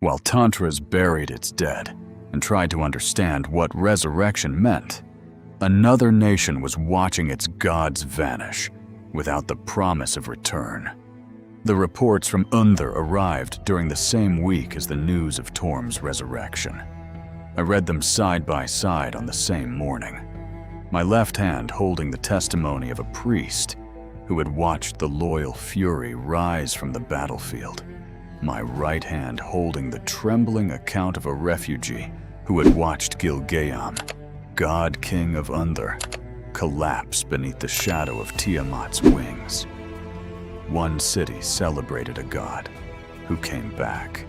While Tantras buried its dead and tried to understand what resurrection meant, another nation was watching its gods vanish without the promise of return. The reports from Unther arrived during the same week as the news of Torm's resurrection. I read them side by side on the same morning, my left hand holding the testimony of a priest who had watched the loyal fury rise from the battlefield, my right hand holding the trembling account of a refugee who had watched Gilgeam, god king of Unther, collapse beneath the shadow of Tiamat's wings. One city celebrated a god who came back.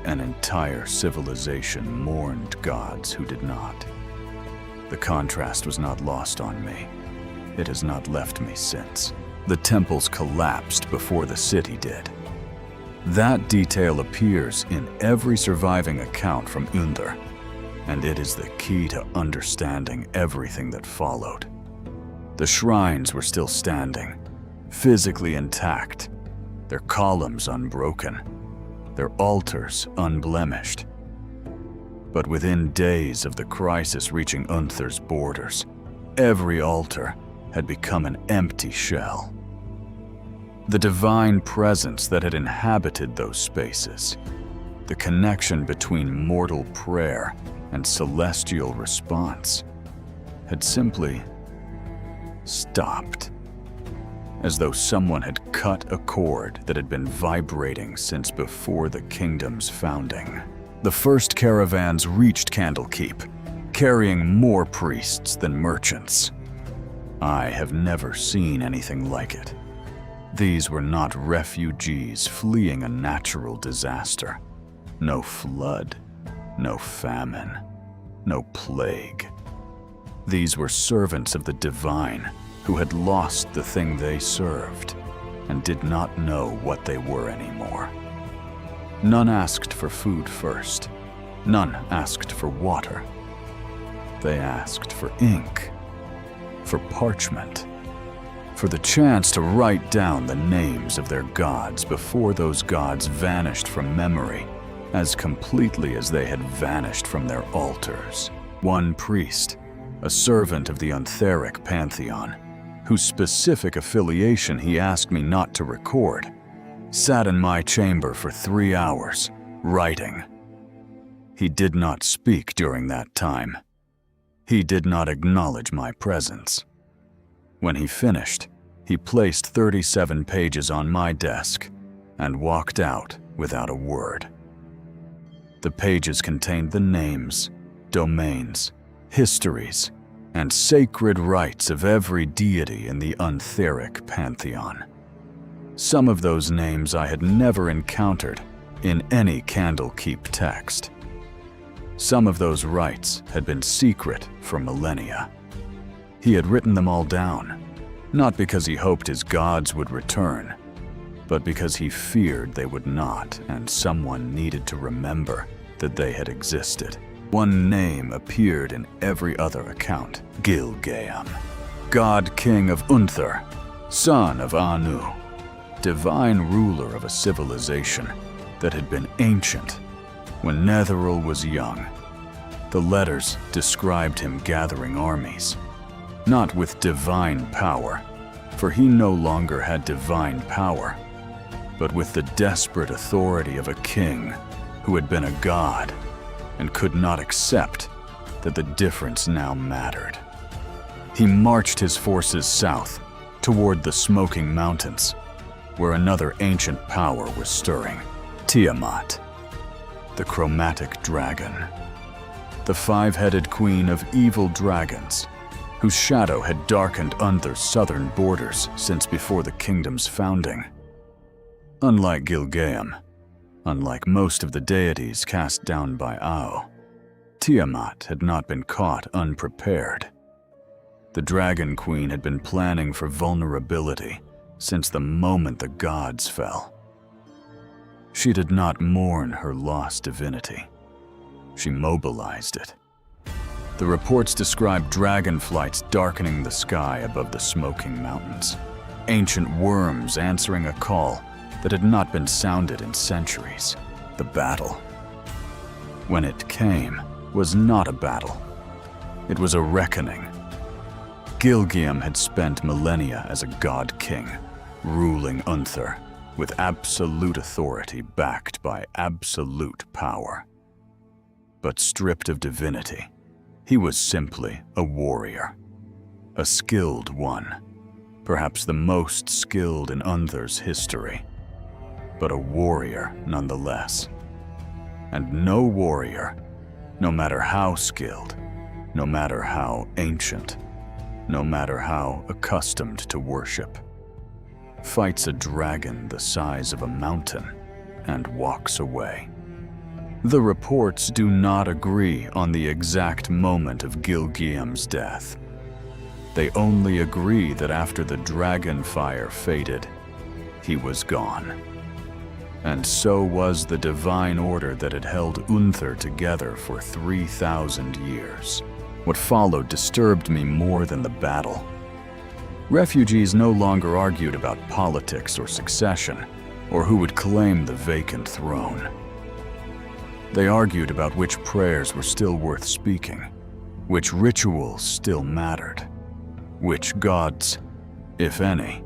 An entire civilization mourned gods who did not. The contrast was not lost on me. It has not left me since. The temples collapsed before the city did. That detail appears in every surviving account from Unther, and it is the key to understanding everything that followed. The shrines were still standing, physically intact, their columns unbroken, their altars unblemished. But within days of the crisis reaching Unther's borders, every altar had become an empty shell. The divine presence that had inhabited those spaces, the connection between mortal prayer and celestial response, had simply stopped, as though someone had cut a cord that had been vibrating since before the kingdom's founding. The first caravans reached Candlekeep, carrying more priests than merchants. I have never seen anything like it. These were not refugees fleeing a natural disaster. No flood, no famine, no plague. These were servants of the divine who had lost the thing they served and did not know what they were anymore. None asked for food first. None asked for water. They asked for ink, for parchment, for the chance to write down the names of their gods before those gods vanished from memory as completely as they had vanished from their altars. One priest, a servant of the Untheric pantheon, whose specific affiliation he asked me not to record, sat in my chamber for 3 hours, writing. He did not speak during that time. He did not acknowledge my presence. When he finished, he placed 37 pages on my desk and walked out without a word. The pages contained the names, domains, histories, and sacred rites of every deity in the Untheric pantheon. Some of those names I had never encountered in any Candlekeep text. Some of those rites had been secret for millennia. He had written them all down, not because he hoped his gods would return, but because he feared they would not, and someone needed to remember that they had existed. One name appeared in every other account: Gilgeam, god king of Unther, son of Anu, divine ruler of a civilization that had been ancient when Netheril was young. The letters described him gathering armies, not with divine power, for he no longer had divine power, but with the desperate authority of a king who had been a god and could not accept that the difference now mattered. He marched his forces south toward the Smoking Mountains, where another ancient power was stirring: Tiamat, the chromatic dragon, the five-headed queen of evil dragons, whose shadow had darkened Unther's southern borders since before the kingdom's founding. Unlike Gilgeam, unlike most of the deities cast down by Ao, Tiamat had not been caught unprepared. The Dragon Queen had been planning for vulnerability since the moment the gods fell. She did not mourn her lost divinity. She mobilized it. The reports described dragon flights darkening the sky above the Smoking Mountains, ancient worms answering a call that had not been sounded in centuries. the battle. When it came, was not a battle. It was a reckoning. Gilgeam had spent millennia as a god king, ruling Unther with absolute authority backed by absolute power. But stripped of divinity, he was simply a warrior, a skilled one, perhaps the most skilled in Unther's history, but a warrior nonetheless. And no warrior, no matter how skilled, no matter how ancient, no matter how accustomed to worship, fights a dragon the size of a mountain and walks away. The reports do not agree on the exact moment of Gilgeam's death. They only agree that after the dragon fire faded, he was gone. And so was the divine order that had held Unther together for 3,000 years. What followed disturbed me more than the battle. Refugees no longer argued about politics or succession, or who would claim the vacant throne. They argued about which prayers were still worth speaking, which rituals still mattered, which gods, if any,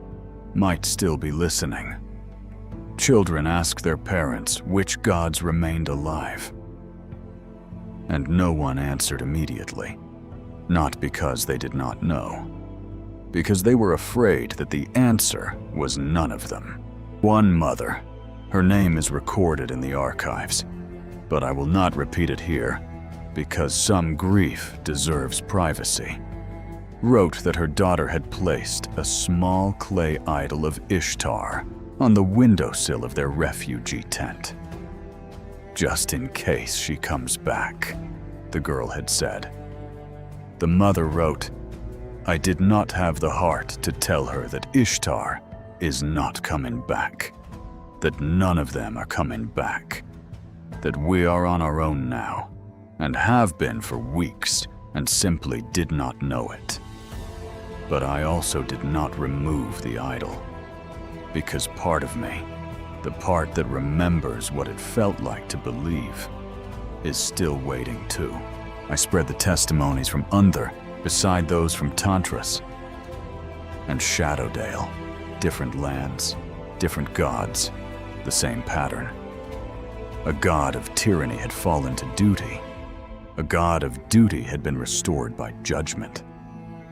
might still be listening. Children asked their parents which gods remained alive, and no one answered immediately, not because they did not know, because they were afraid that the answer was none of them. One mother, her name is recorded in the archives, but I will not repeat it here because some grief deserves privacy, wrote that her daughter had placed a small clay idol of Ishtar on the windowsill of their refugee tent. "Just in case she comes back," the girl had said. The mother wrote, "I did not have the heart to tell her that Ishtar is not coming back, that none of them are coming back, that we are on our own now, and have been for weeks, and simply did not know it. But I also did not remove the idol, because part of me, the part that remembers what it felt like to believe, is still waiting too." I spread the testimonies from Unther beside those from Tantras and Shadowdale. Different lands, different gods, the same pattern. A god of tyranny had fallen to duty. A god of duty had been restored by judgment.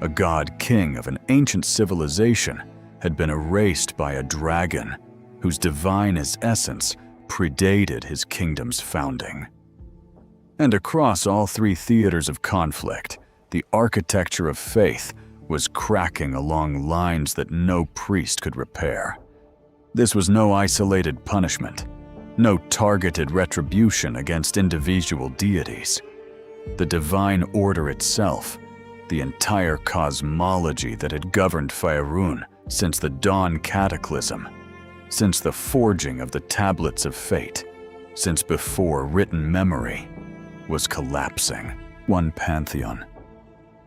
A god king of an ancient civilization had been erased by a dragon whose divine essence predated his kingdom's founding. And across all three theaters of conflict, the architecture of faith was cracking along lines that no priest could repair. This was no isolated punishment, no targeted retribution against individual deities. The divine order itself, the entire cosmology that had governed Faerûn since the dawn cataclysm, since the forging of the tablets of fate, since before written memory, was collapsing. One pantheon,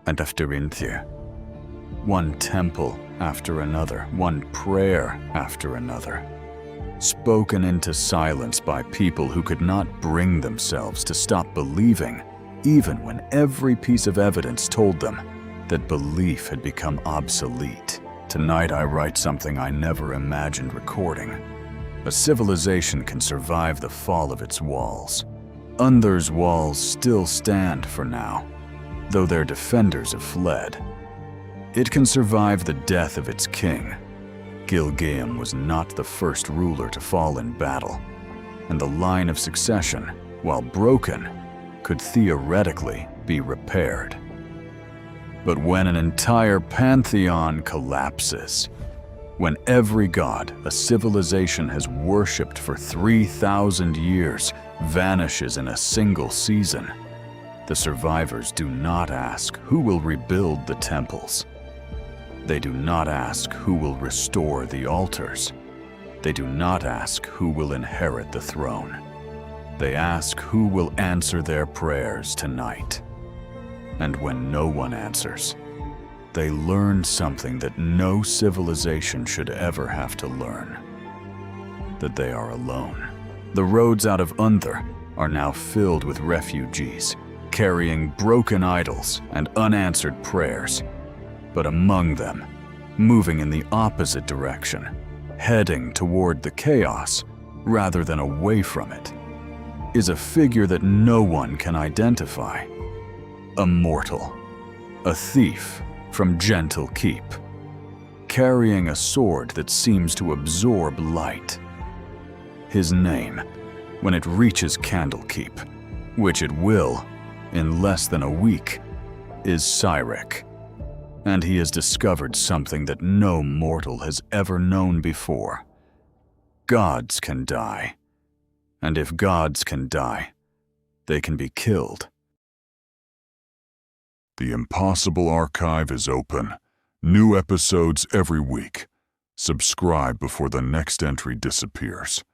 and after Unther, one temple after another, one prayer after another, spoken into silence by people who could not bring themselves to stop believing, even when every piece of evidence told them that belief had become obsolete. Tonight I write something I never imagined recording. A civilization can survive the fall of its walls. Unther's walls still stand for now, though their defenders have fled. It can survive the death of its king. Gilgeam was not the first ruler to fall in battle, and the line of succession, while broken, could theoretically be repaired. But when an entire pantheon collapses, when every god a civilization has worshipped for 3,000 years vanishes in a single season, the survivors do not ask who will rebuild the temples. They do not ask who will restore the altars. They do not ask who will inherit the throne. They ask who will answer their prayers tonight. And when no one answers, they learn something that no civilization should ever have to learn: that they are alone. The roads out of Unther are now filled with refugees, carrying broken idols and unanswered prayers. But among them, moving in the opposite direction, heading toward the chaos rather than away from it, is a figure that no one can identify. A mortal, a thief from Gentle Keep, carrying a sword that seems to absorb light. His name, when it reaches Candlekeep, which it will in less than a week, is Cyric. And he has discovered something that no mortal has ever known before. Gods can die. And if gods can die, they can be killed. The Impossible Archive is open. New episodes every week. Subscribe before the next entry disappears.